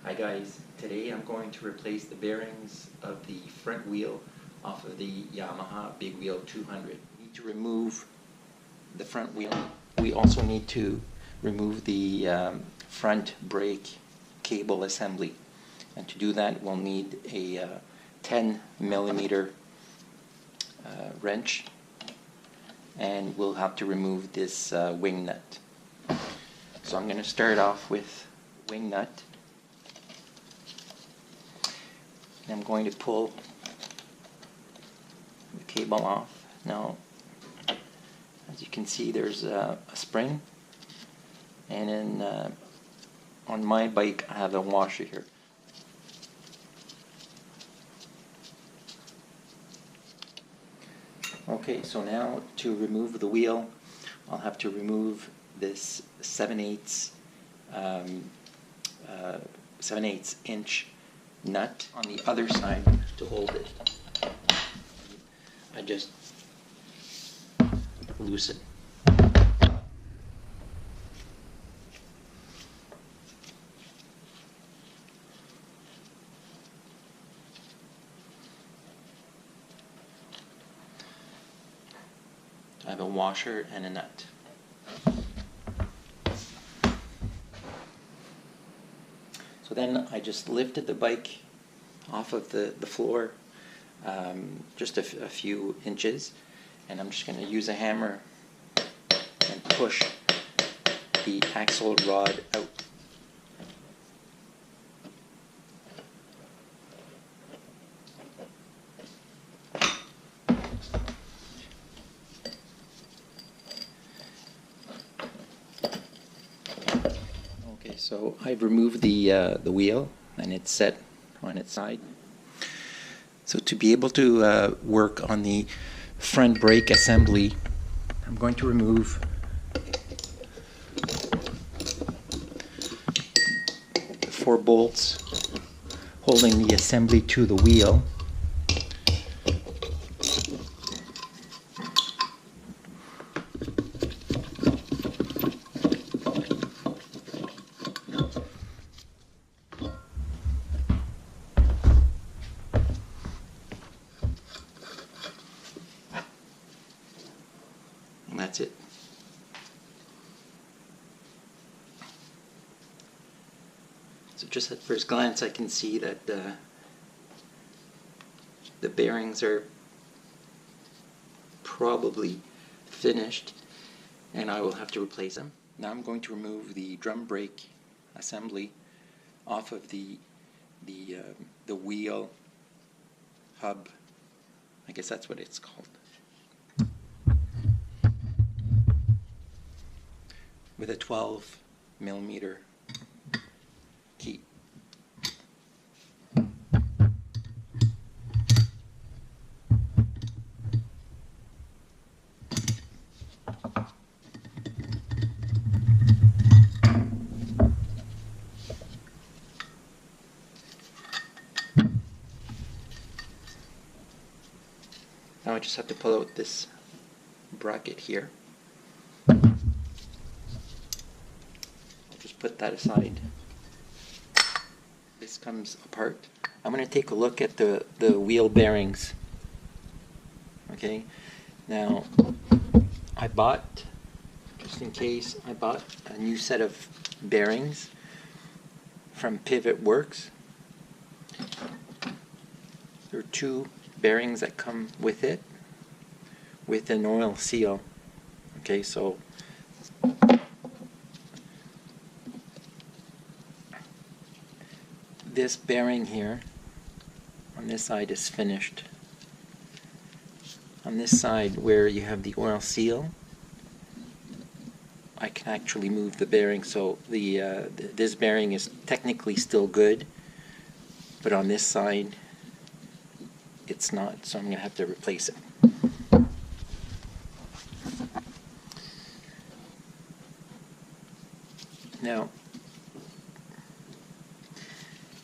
Hi guys, today I'm going to replace the bearings of the front wheel off of the Yamaha Big Wheel 200. We need to remove the front wheel. We also need to remove the front brake cable assembly. And to do that we'll need a 10 millimeter wrench, and we'll have to remove this wing nut. So I'm going to start off with wing nut. I'm going to pull the cable off. Now, as you can see, there's a spring, and then on my bike I have a washer here. Okay, so now to remove the wheel, I'll have to remove this 7/8 inch nut on the other side to hold it. I just loosen. I have a washer and a nut. So then I just lifted the bike off of the floor just a few inches, and I'm just going to use a hammer and push the axle rod out. So I've removed the wheel, and it's set on its side. So to be able to work on the front brake assembly, I'm going to remove the 4 bolts holding the assembly to the wheel. And that's it. So just at first glance I can see that the bearings are probably finished, and I will have to replace them. Now I'm going to remove the drum brake assembly off of the wheel hub. I guess that's what it's called. With a 12 millimeter key. Now I just have to pull out this bracket here. Put that aside. This comes apart. I'm going to take a look at the wheel bearings. Okay, now I bought, just in case, I bought a new set of bearings from Pivot Works. There are 2 bearings that come with it, with an oil seal. Okay, so this bearing here on this side is finished. On this side where you have the oil seal, I can actually move the bearing, so this bearing is technically still good, but on this side it's not, so I'm going to have to replace it. Now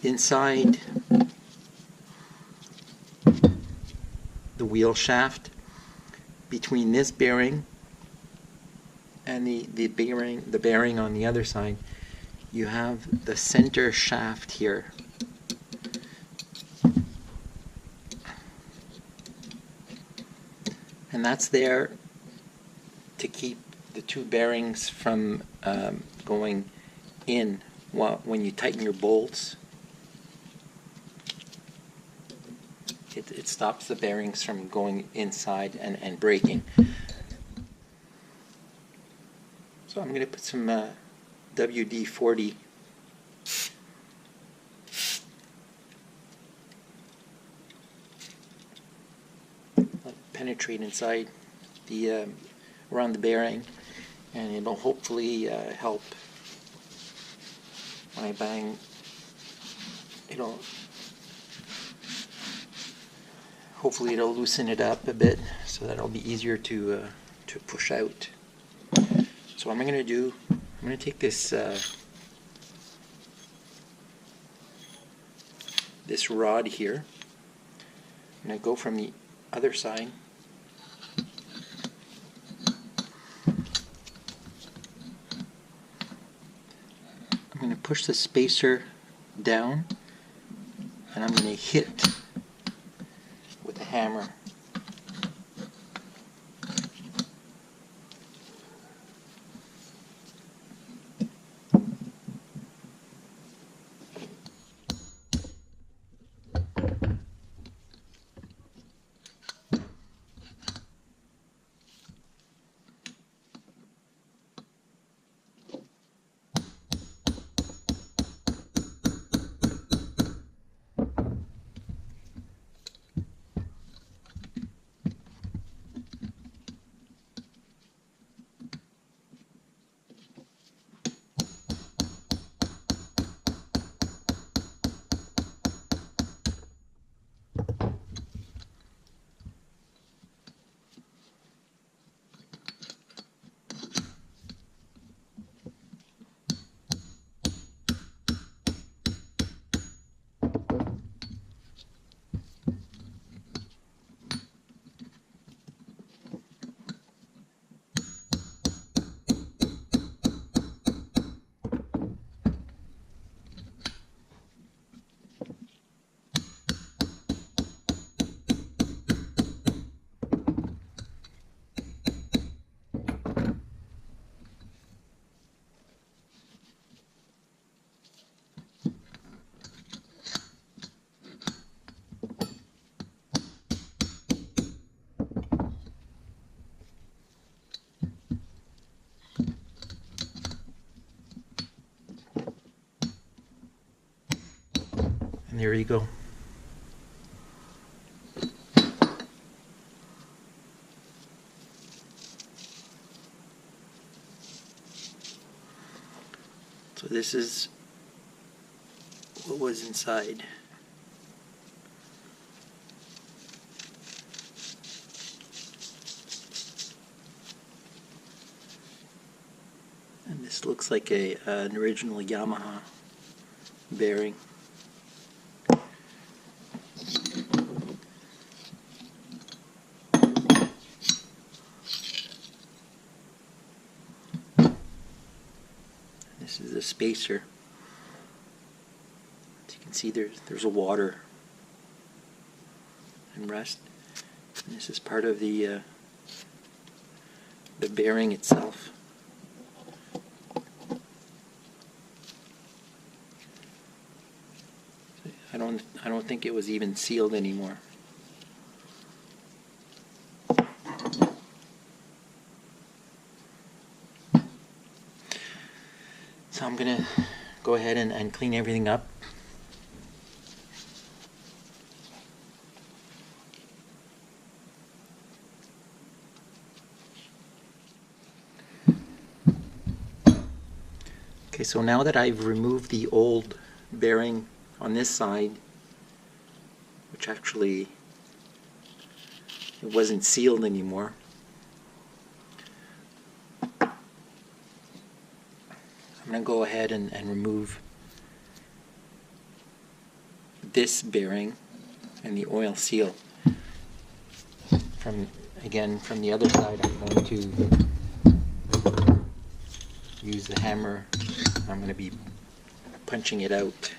inside the wheel shaft, between this bearing and the bearing on the other side, you have the center shaft here. And that's there to keep the two bearings from going in when you tighten your bolts. It stops the bearings from going inside and breaking. So I'm going to put some WD-40 penetrate inside the around the bearing, and it'll hopefully help when I bang. Hopefully it'll loosen it up a bit so that it'll be easier to push out. So what I'm going to take this this rod here. I'm going to go from the other side. I'm going to push the spacer down, and I'm going to hit with a hammer. And there you go. So this is what was inside. And this looks like an original Yamaha bearing. This is a spacer. As you can see, there's a water and rust. And this is part of the bearing itself. I don't think it was even sealed anymore. So I'm going to go ahead and clean everything up. Okay, so now that I've removed the old bearing on this side, which actually it wasn't sealed anymore, I'm going to go ahead and remove this bearing and the oil seal. From the other side, I'm going to use the hammer. I'm going to be punching it out.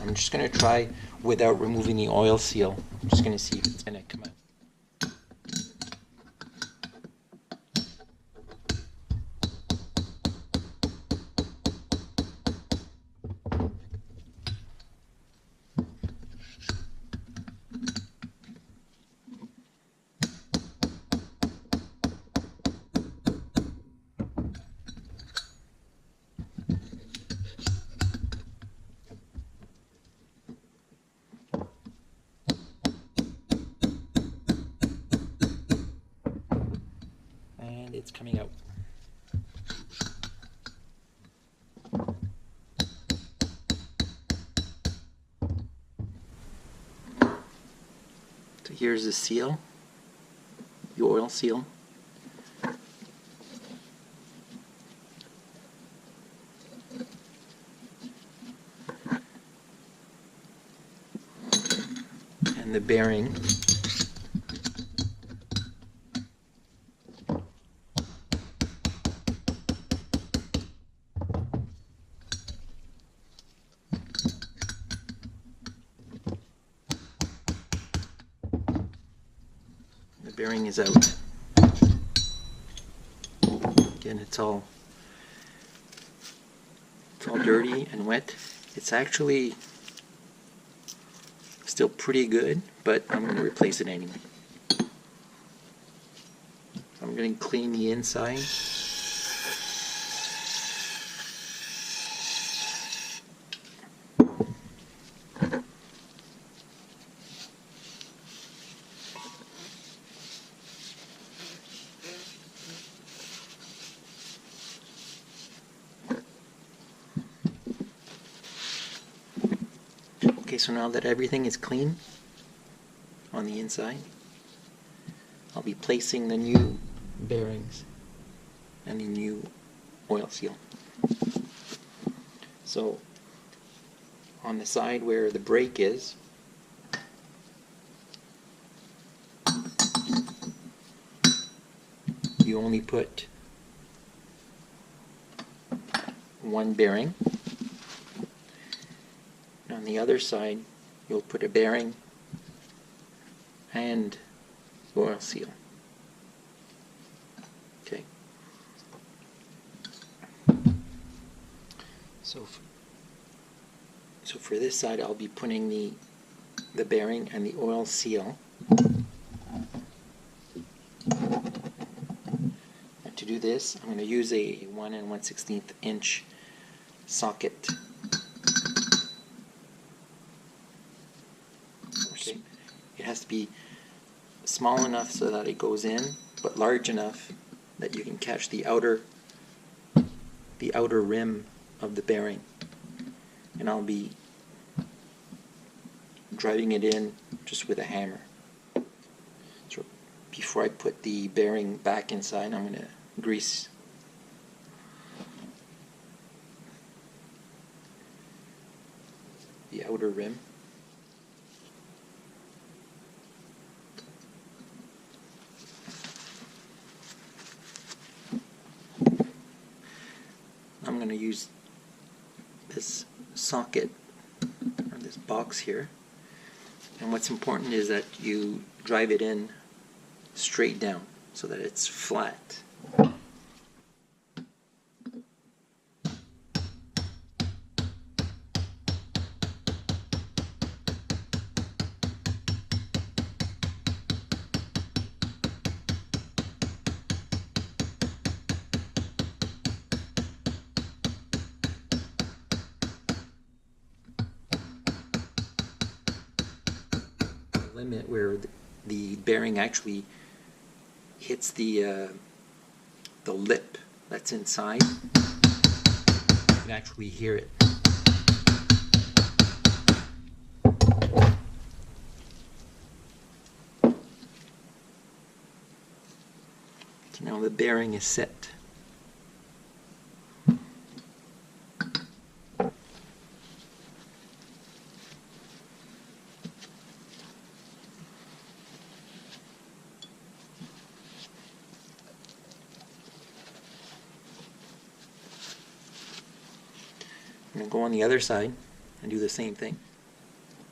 I'm just going to try without removing the oil seal. I'm just going to see if it's going to come out. And it's coming out. So here's the seal, the oil seal. And the bearing. The bearing is out. Again, it's all dirty and wet. It's actually still pretty good, but I'm going to replace it anyway. I'm going to clean the inside. Okay, so now that everything is clean on the inside, I'll be placing the new bearings and the new oil seal. So on the side where the brake is, you only put one bearing. On the other side, you'll put a bearing and oil seal. Okay. So for this side, I'll be putting the bearing and the oil seal. And to do this, I'm going to use a 1 1/16 inch socket. It has to be small enough so that it goes in, but large enough that you can catch the outer rim of the bearing. And I'll be driving it in just with a hammer. So before I put the bearing back inside, I'm going to grease the outer rim. I'm going to use this socket, or this box here, and what's important is that you drive it in straight down so that it's flat. Limit where the bearing actually hits the lip that's inside. You can actually hear it. So now the bearing is set. I'm going to go on the other side and do the same thing.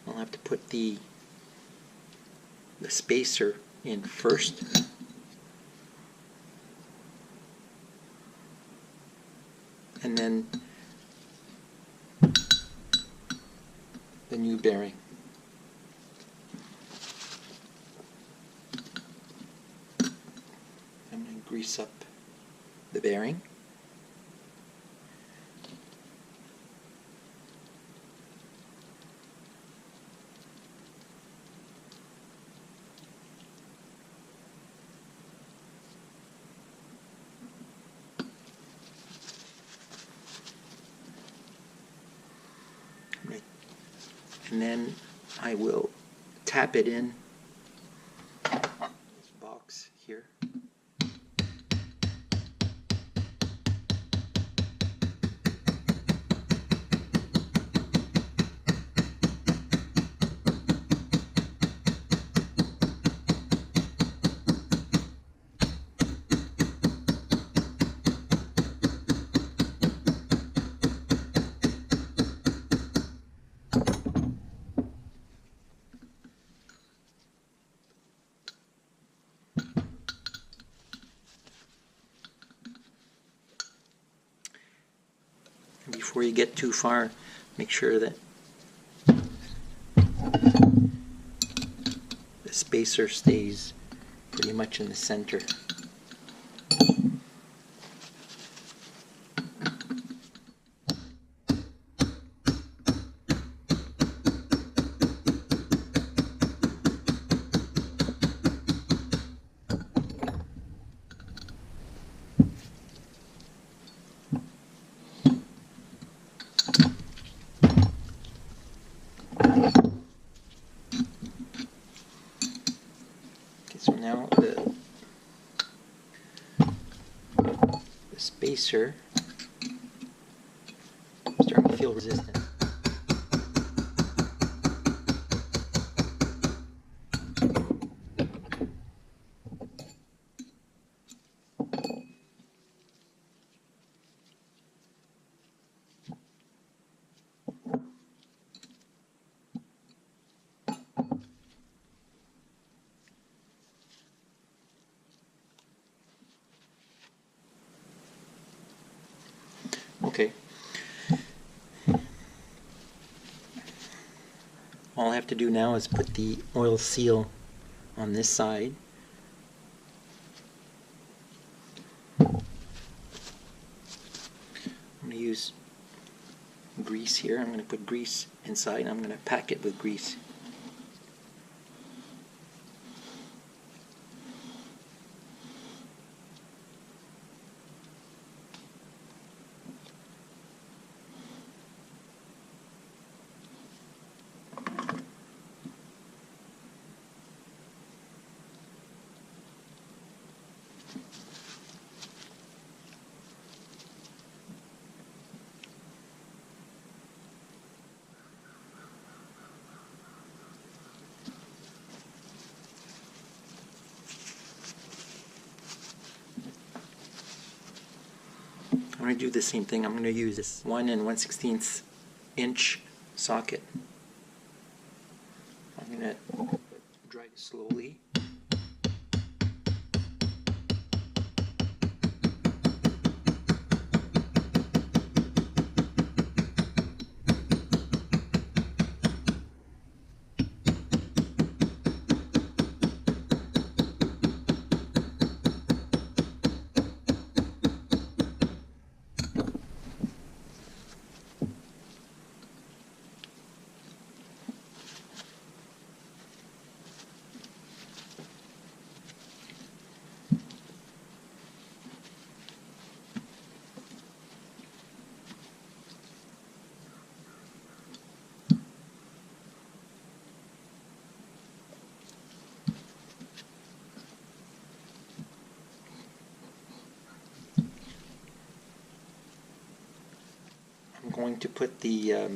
I'll have to put the spacer in first. And then the new bearing. I'm going to grease up the bearing. And then I will tap it in this box here. Before you get too far, make sure that the spacer stays pretty much in the center. So now the spacer is starting to feel resistant. Okay. All I have to do now is put the oil seal on this side. I'm going to use grease here. I'm going to put grease inside. I'm going to pack it with grease. I'm going to do the same thing. I'm going to use this 1 1/16 inch socket. I'm going to drag it slowly. I'm going to put the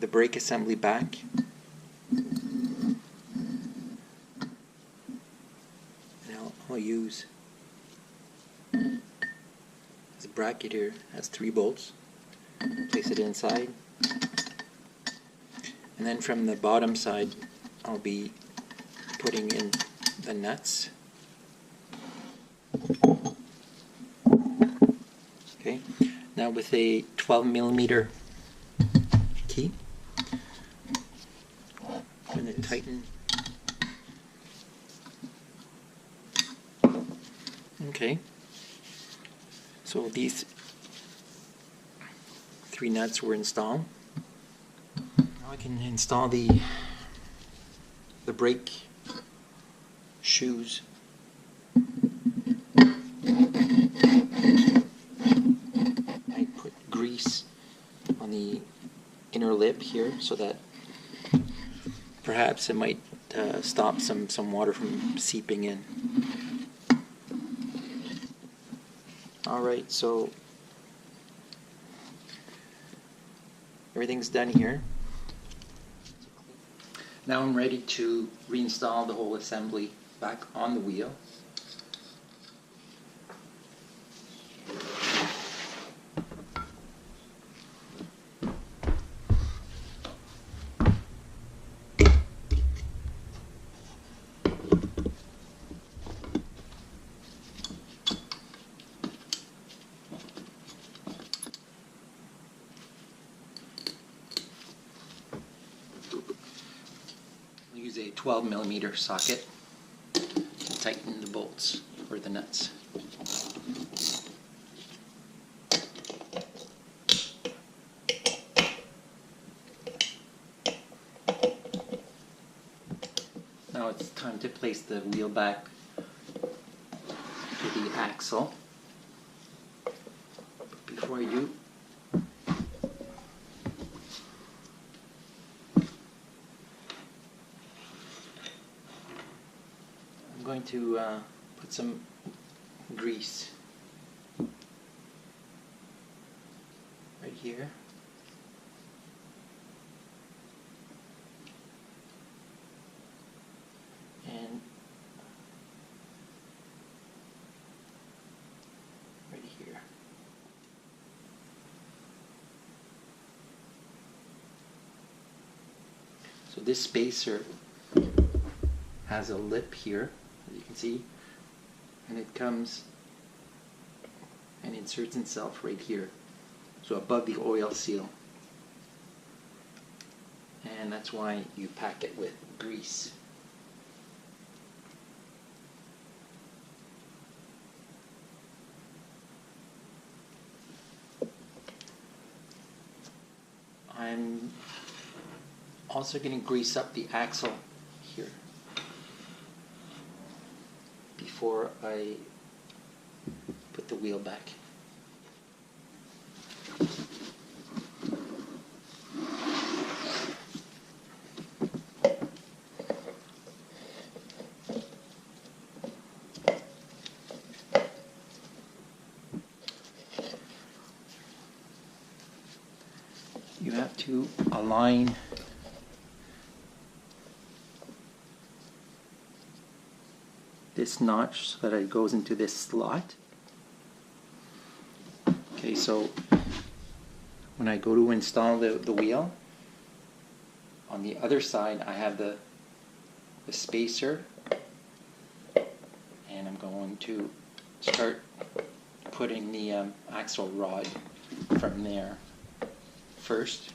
brake assembly back. And I'll use this bracket here. It has 3 bolts. Place it inside. And then from the bottom side, I'll be putting in the nuts. Okay, now with a 12mm key, I'm going to tighten. Okay, so these 3 nuts were installed. Now I can install the brake shoes. I put grease on the inner lip here so that perhaps it might stop some water from seeping in. Alright, so everything's done here. Now I'm ready to reinstall the whole assembly back on the wheel. Use a 12mm socket to tighten the bolts or the nuts. Now it's time to place the wheel back to the axle. But before I do, I'm going to put some grease right here. And right here. So this spacer has a lip here, as you can see, and it comes and inserts itself right here, so above the oil seal, and that's why you pack it with grease. I'm also going to grease up the axle here before I put the wheel back. You have to align this notch so that it goes into this slot. Okay, so when I go to install the wheel, on the other side I have the spacer, and I'm going to start putting the axle rod from there first.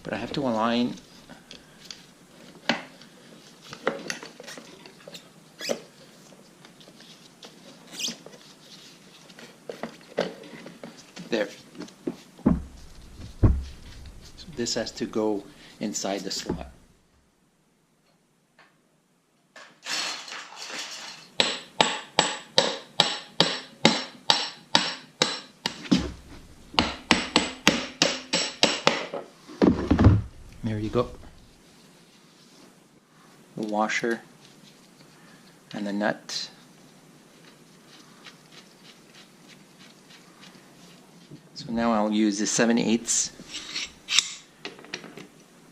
But I have to align there. So this has to go inside the slot. There you go. The washer and the nut. So now I'll use the 7/8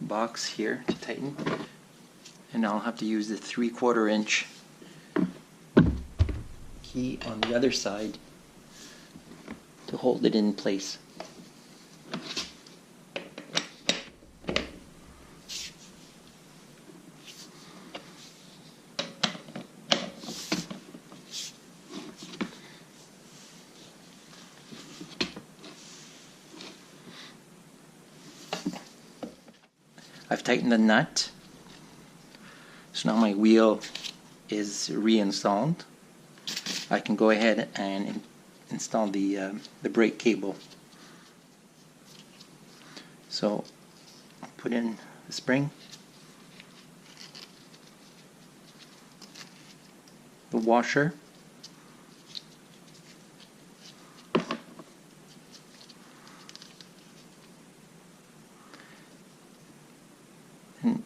box here to tighten, and I'll have to use the 3/4 inch key on the other side to hold it in place. I've tightened the nut, so now my wheel is reinstalled. I can go ahead and install the brake cable. So I'll put in the spring, the washer, and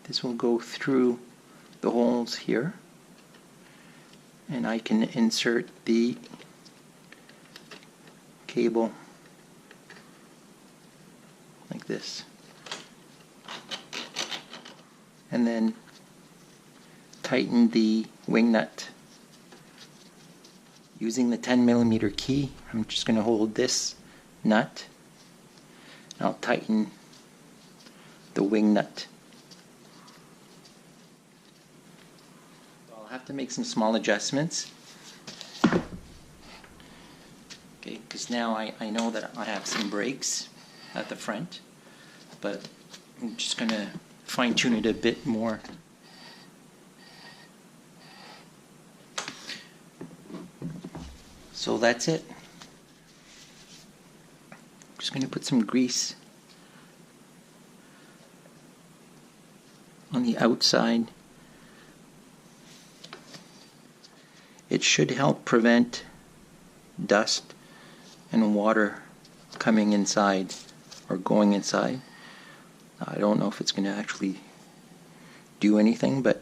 this will go through the holes here, and I can insert the cable like this, and then tighten the wing nut using the 10mm key. I'm just going to hold this nut and I'll tighten the wing nut. I'll have to make some small adjustments, okay, because now I know that I have some brakes at the front, but I'm just going to fine tune it a bit more. So that's it. I'm just going to put some grease on the outside. It should help prevent dust and water coming inside or going inside. I don't know if it's going to actually do anything, but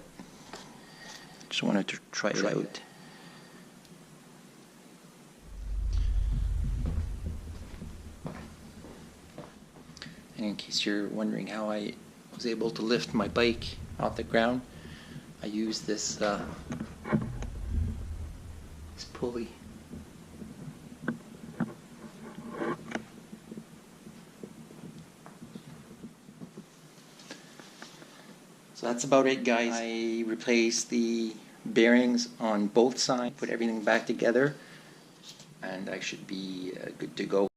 I just wanted to try it out. And in case you're wondering how I was able to lift my bike off the ground, I used this pulley. So that's about it, guys. I replaced the bearings on both sides, put everything back together, and I should be good to go.